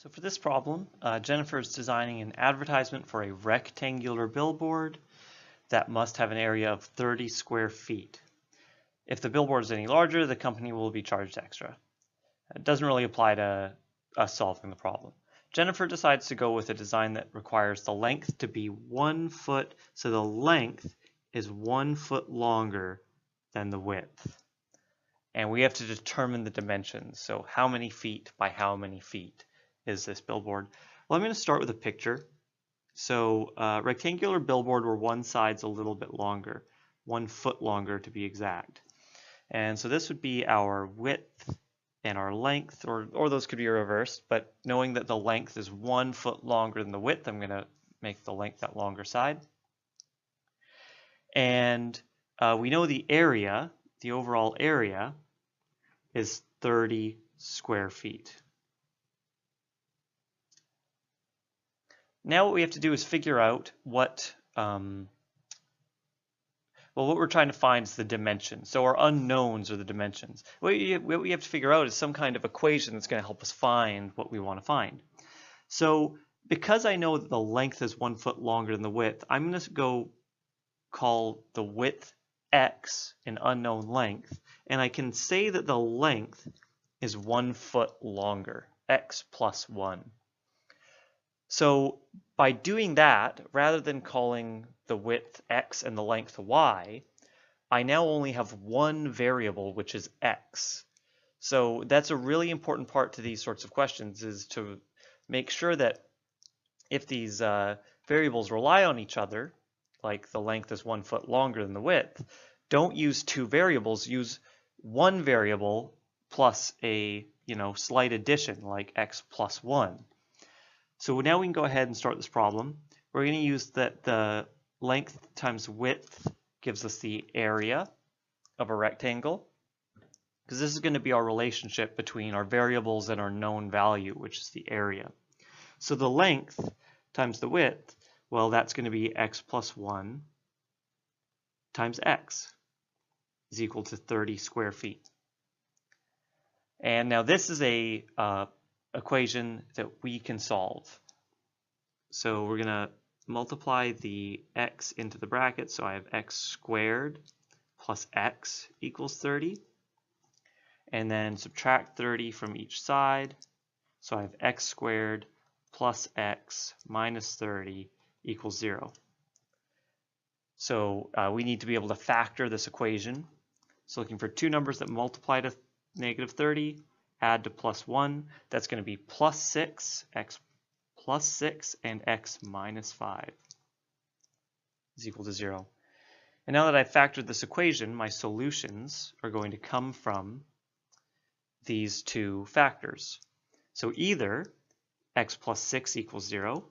So for this problem, Jennifer is designing an advertisement for a rectangular billboard that must have an area of 30 square feet. If the billboard is any larger, the company will be charged extra. It doesn't really apply to us solving the problem. Jennifer decides to go with a design that requires the length to be 1 foot, so the length is 1 foot longer than the width. And we have to determine the dimensions, so how many feet by how many feet is this billboard. Well, I'm going to start with a picture. So rectangular billboard where one side's a little bit longer, 1 foot longer to be exact. And so this would be our width and our length, or those could be reversed, but knowing that the length is 1 foot longer than the width, I'm going to make the length that longer side. And we know the area, the overall area, is 30 square feet. Now what we have to do is figure out what we're trying to find is the dimensions. So our unknowns are the dimensions. What we have to figure out is some kind of equation that's going to help us find what we want to find. So because I know that the length is 1 foot longer than the width, I'm going to go call the width x an unknown length, and I can say that the length is 1 foot longer, x plus 1. So by doing that, rather than calling the width x and the length y, I now only have one variable, which is x. So that's a really important part to these sorts of questions, is to make sure that if these variables rely on each other, like the length is 1 foot longer than the width, don't use two variables, use one variable plus a slight addition like x plus 1. So now we can go ahead and start this problem. We're going to use that the length times width gives us the area of a rectangle, because this is going to be our relationship between our variables and our known value, which is the area. So the length times the width, well, that's going to be x plus 1 times x is equal to 30 square feet. And now this is a equation that we can solve. So we're going to multiply the x into the bracket. So I have x squared plus x equals 30. And then subtract 30 from each side. So I have x squared plus x minus 30 equals 0. So we need to be able to factor this equation. So looking for two numbers that multiply to negative 30, add to plus 1, that's going to be plus 6, x plus 6, and x minus 5 is equal to 0. And now that I've factored this equation, my solutions are going to come from these two factors. So either x plus 6 equals 0,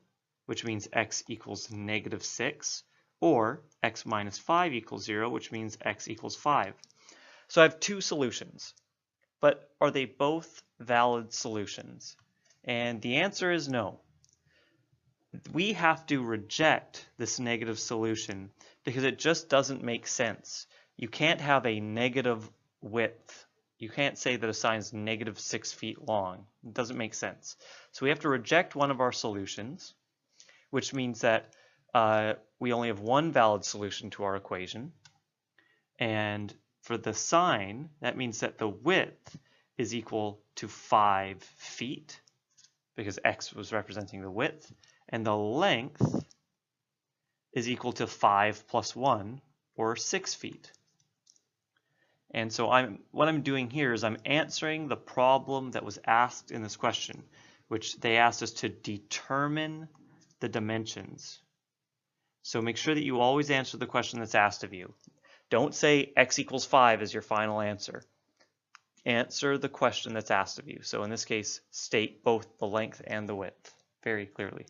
which means x equals negative 6, or x minus 5 equals 0, which means x equals 5. So I have two solutions, but are they both valid solutions? And the answer is no. We have to reject this negative solution because it just doesn't make sense. You can't have a negative width. You can't say that a sign is negative 6 feet long. It doesn't make sense. So we have to reject one of our solutions, which means that we only have one valid solution to our equation. And for the sign, that means that the width is equal to 5 feet, because x was representing the width, and the length is equal to 5 plus 1, or 6 feet. And so what I'm doing here is I'm answering the problem that was asked in this question, which they asked us to determine the dimensions. So make sure that you always answer the question that's asked of you. Don't say x equals 5 as your final answer. Answer the question that's asked of you. So in this case, state both the length and the width very clearly.